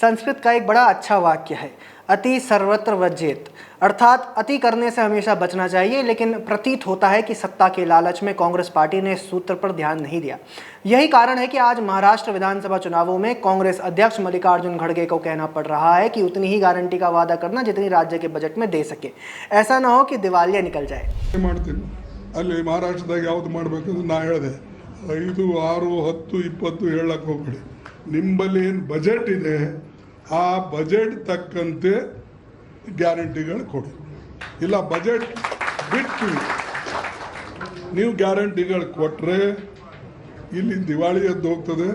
संस्कृत का एक बड़ा अच्छा वाक्य है, अति सर्वत्र वर्जेत, अर्थात अति करने से हमेशा बचना चाहिए। लेकिन प्रतीत होता है कि सत्ता के लालच में कांग्रेस पार्टी ने इस सूत्र पर ध्यान नहीं दिया। यही कारण है कि आज महाराष्ट्र विधानसभा चुनावों में कांग्रेस अध्यक्ष मल्लिकार्जुन खड़गे को कहना पड़ रहा है कि उतनी ही गारंटी का वादा करना जितनी राज्य के बजट में दे सके। ऐसा ना हो कि दिवालिया निकल जाए। ಅಲ್ಲಿ ಮಹಾರಾಷ್ಟ್ರದಾಗ ಯಾವ್ದು ಮಾಡಬೇಕಂದ್ರೆ ನಾ ಹೇಳಿದೆ 5, 6, 10, 20 ಹೇಳಕ್ಕೆ ಹೋಗ್ಬೇಡಿ. ನಿಮ್ಮಲ್ಲಿ ಏನು ಬಜೆಟ್ ಇದೆ ಆ ಬಜೆಟ್ ತಕ್ಕಂತೆ ಗ್ಯಾರಂಟಿಗಳು ಕೊಡಿ. ಇಲ್ಲ ಬಜೆಟ್ ಬಿಟ್ಟು ನೀವು ಗ್ಯಾರಂಟಿಗಳು ಕೊಟ್ಟರೆ ಇಲ್ಲಿ ದಿವಾಳಿ ಎದ್ದು ಹೋಗ್ತದೆ.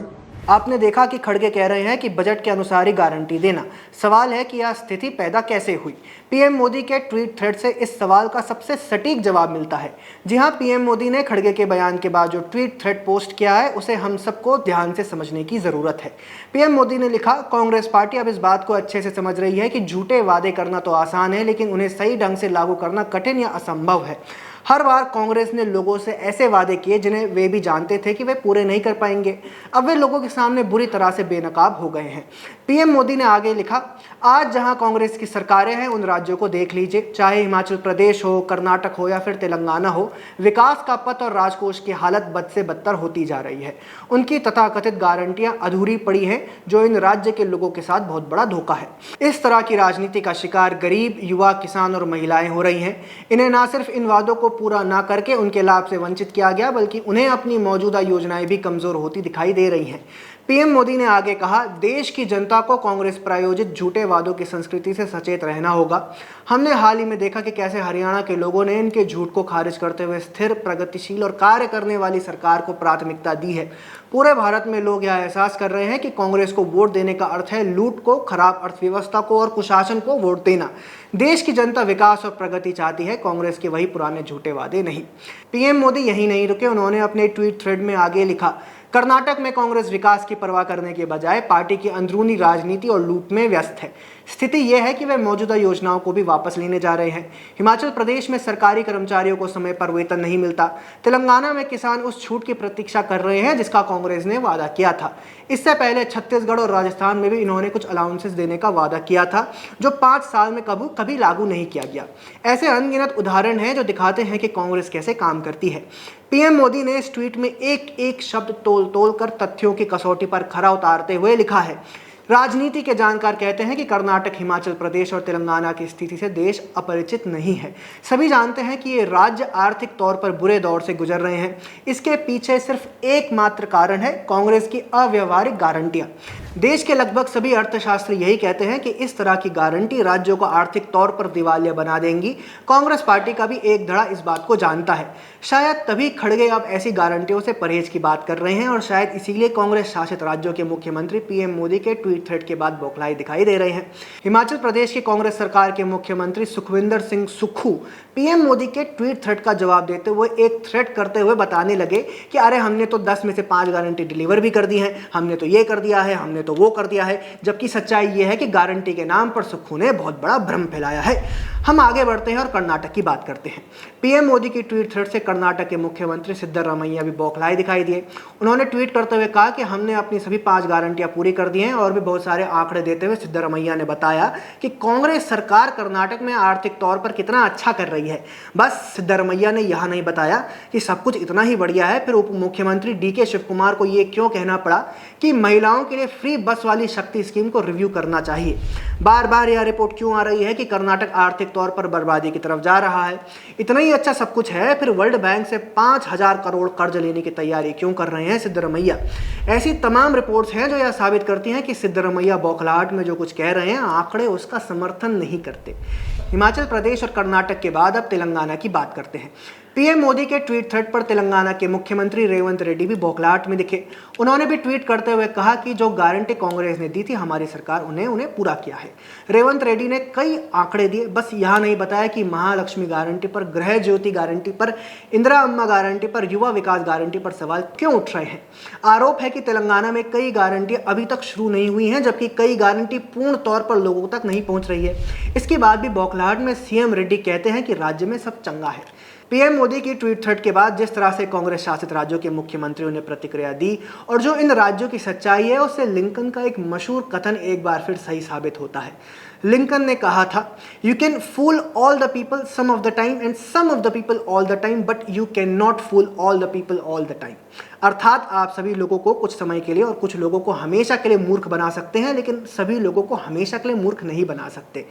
आपने देखा कि खड़गे कह रहे हैं कि बजट के अनुसार ही गारंटी देना। सवाल है कि यह स्थिति पैदा कैसे हुई। पीएम मोदी के ट्वीट थ्रेड से इस सवाल का सबसे सटीक जवाब मिलता है। जी हां, पीएम मोदी ने खड़गे के बयान के बाद जो ट्वीट थ्रेड पोस्ट किया है उसे हम सबको ध्यान से समझने की जरूरत है। पीएम मोदी ने लिखा, कांग्रेस पार्टी अब इस बात को अच्छे से समझ रही है कि झूठे वादे करना तो आसान है, लेकिन उन्हें सही ढंग से लागू करना कठिन या असंभव है। हर बार कांग्रेस ने लोगों से ऐसे वादे किए जिन्हें वे भी जानते थे कि वे पूरे नहीं कर पाएंगे। अब वे लोगों के सामने बुरी तरह से बेनकाब हो गए हैं। पीएम मोदी ने आगे लिखा, आज जहां कांग्रेस की सरकारें हैं उन राज्यों को देख लीजिए, चाहे हिमाचल प्रदेश हो, कर्नाटक हो या फिर तेलंगाना हो, विकास का पथ और राजकोष की हालत बद से बदतर होती जा रही है। उनकी तथाकथित गारंटियां अधूरी पड़ी हैं, जो इन राज्य के लोगों के साथ बहुत बड़ा धोखा है। इस तरह की राजनीति का शिकार गरीब, युवा, किसान और महिलाएं हो रही हैं। इन्हें ना सिर्फ इन वादों को पूरा ना करके उनके लाभ से वंचित किया गया, बल्कि उन्हें अपनी मौजूदा योजनाएं भी कमजोर होती दिखाई दे रही हैं। पीएम मोदी ने आगे कहा, देश की जनता को कांग्रेस प्रायोजित झूठे वादों की संस्कृति से सचेत रहना होगा। हमने हाल ही में देखा कि कैसे हरियाणा के लोगों ने इनके झूठ को खारिज करते हुए स्थिर, प्रगतिशील और कार्य करने वाली सरकार को प्राथमिकता दी है। पूरे भारत में लोग यह एहसास कर रहे हैं कि कांग्रेस को वोट देने का अर्थ है लूट को, खराब अर्थव्यवस्था को और कुशासन को वोट देना। देश की जनता विकास और प्रगति चाहती है, कांग्रेस के वही पुराने झूठे वादे नहीं। पीएम मोदी यही नहीं रुके, उन्होंने अपने ट्वीट थ्रेड में आगे लिखा, कर्नाटक में कांग्रेस विकास की परवाह करने के बजाय पार्टी की अंदरूनी राजनीति और लूट में व्यस्त है। स्थिति यह है कि वे मौजूदा योजनाओं को भी वापस लेने जा रहे हैं। हिमाचल प्रदेश में सरकारी कर्मचारियों को समय पर वेतन नहीं मिलता। तेलंगाना में किसान उस छूट की प्रतीक्षा कर रहे हैं जिसका कांग्रेस ने वादा किया था। इससे पहले छत्तीसगढ़ और राजस्थान में भी इन्होंने कुछ अलाउंसेस देने का वादा किया था, जो 5 साल में कभी लागू नहीं किया गया। ऐसे अनगिनत उदाहरण हैं जो दिखाते हैं कि कांग्रेस कैसे काम करती है। पीएम मोदी ने इस ट्वीट में एक एक शब्द तोल कर तथ्यों की कसौटी पर खरा उतारते हुए लिखा है, राजनीति के जानकार कहते हैं कि कर्नाटक, हिमाचल प्रदेश और तेलंगाना की स्थिति से देश अपरिचित नहीं है। सभी जानते हैं कि ये राज्य आर्थिक तौर पर बुरे दौर से गुजर रहे हैं। इसके पीछे सिर्फ एकमात्र कारण है, कांग्रेस की अव्यवहारिक गारंटियां। देश के लगभग सभी अर्थशास्त्री यही कहते हैं कि इस तरह की गारंटी राज्यों को आर्थिक तौर पर दिवालिया बना देंगी। कांग्रेस पार्टी का भी एक धड़ा इस बात को जानता है। शायद तभी खड़गे अब ऐसी गारंटियों से परहेज की बात कर रहे हैं और शायद इसीलिए कांग्रेस शासित राज्यों के मुख्यमंत्री पीएम मोदी के ट्वीट थ्रेड के बाद बौखलाए दिखाई दे रहे हैं। हिमाचल प्रदेश की कांग्रेस सरकार के मुख्यमंत्री सुखविंदर सिंह सुक्खू पीएम मोदी के ट्वीट थ्रेड का जवाब देते हुए एक थ्रेड करते हुए बताने लगे कि अरे हमने तो 10 में से 5 गारंटी डिलीवर भी कर दी है, हमने तो ये कर दिया है, हमने तो वो कर दिया है। जबकि सच्चाई ये है कि गारंटी के नाम पर सुक्खू ने बहुत बड़ा भ्रम फैलाया है। हम आगे बढ़ते हैं और कर्नाटक की बात करते हैं। पीएम मोदी की ट्वीट थ्रेड से कर्नाटक के मुख्यमंत्री सिद्धरामैया भी बौखलाए दिखाई दिए। उन्होंने ट्वीट करते हुए कहा कि हमने अपनी सभी 5 गारंटियां पूरी कर दी हैं और भी बहुत सारे आंकड़े देते हुए सिद्धरामैया ने बताया कि कांग्रेस सरकार कर्नाटक में आर्थिक तौर पर कितना अच्छा कर रही है। बस सिद्धरामैया ने यह नहीं बताया कि सब कुछ इतना ही बढ़िया है, फिर उप मुख्यमंत्री डीके शिवकुमार को यह क्यों कहना पड़ा कि महिलाओं के लिए फ्री बस वाली शक्ति स्कीम को रिव्यू करना चाहिए। बार बार यह रिपोर्ट क्यों आ रही है कि कर्नाटक आर्थिक तौर पर बर्बादी की तरफ जा रहा है। इतना ही अच्छा सब कुछ है, फिर वर्ल्ड बैंक से 5000 करोड़ कर्ज लेने की तैयारी क्यों कर रहे हैं सिद्धरामैया। ऐसी तमाम रिपोर्ट्स हैं जो यह साबित करती हैं कि सिद्धरामैया बौखलाहट में जो कुछ कह रहे हैं आंकड़े उसका समर्थन नहीं करते। हिमाचल प्रदेश और कर्नाटक के बाद अब तेलंगाना की बात करते हैं। पीएम मोदी के ट्वीट थ्रेड पर तेलंगाना के मुख्यमंत्री रेवंत रेड्डी भी बौखलाहट में दिखे। उन्होंने भी ट्वीट करते हुए कहा कि जो गारंटी कांग्रेस ने दी थी हमारी सरकार उन्हें पूरा किया है। रेवंत रेड्डी ने कई आंकड़े दिए, बस यह नहीं बताया कि महालक्ष्मी गारंटी पर, गृह ज्योति गारंटी पर, इंदिरा अम्मा गारंटी पर, युवा विकास गारंटी पर सवाल क्यों उठ रहे हैं। आरोप है कि तेलंगाना में कई गारंटी अभी तक शुरू नहीं हुई हैं, जबकि कई गारंटी पूर्ण तौर पर लोगों तक नहीं पहुंच रही है। इसके बाद भी बौखलाहट में सीएम रेड्डी कहते हैं कि राज्य में सब चंगा है। पीएम मोदी की ट्वीट थ्रेड के बाद जिस तरह से कांग्रेस शासित राज्यों के मुख्यमंत्रियों ने प्रतिक्रिया दी और जो इन राज्यों की सच्चाई है, उससे लिंकन का एक मशहूर कथन एक बार फिर सही साबित होता है। लिंकन ने कहा था, you can fool all the people some of the time and some of the people all the time, but you can not fool all the people all the time. अर्थात आप सभी लोगों को कुछ समय के लिए और कुछ लोगों को हमेशा के लिए मूर्ख बना सकते हैं, लेकिन सभी लोगों को हमेशा के लिए मूर्ख नहीं बना सकते।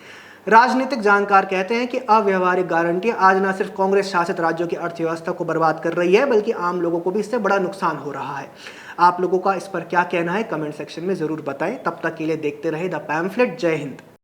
राजनीतिक जानकार कहते हैं कि अव्यवहारिक गारंटियां आज न सिर्फ कांग्रेस शासित राज्यों की अर्थव्यवस्था को बर्बाद कर रही है, बल्कि आम लोगों को भी इससे बड़ा नुकसान हो रहा है। आप लोगों का इस पर क्या कहना है, कमेंट सेक्शन में जरूर बताएं। तब तक के लिए देखते रहे द पैम्फलेट। जय हिंद।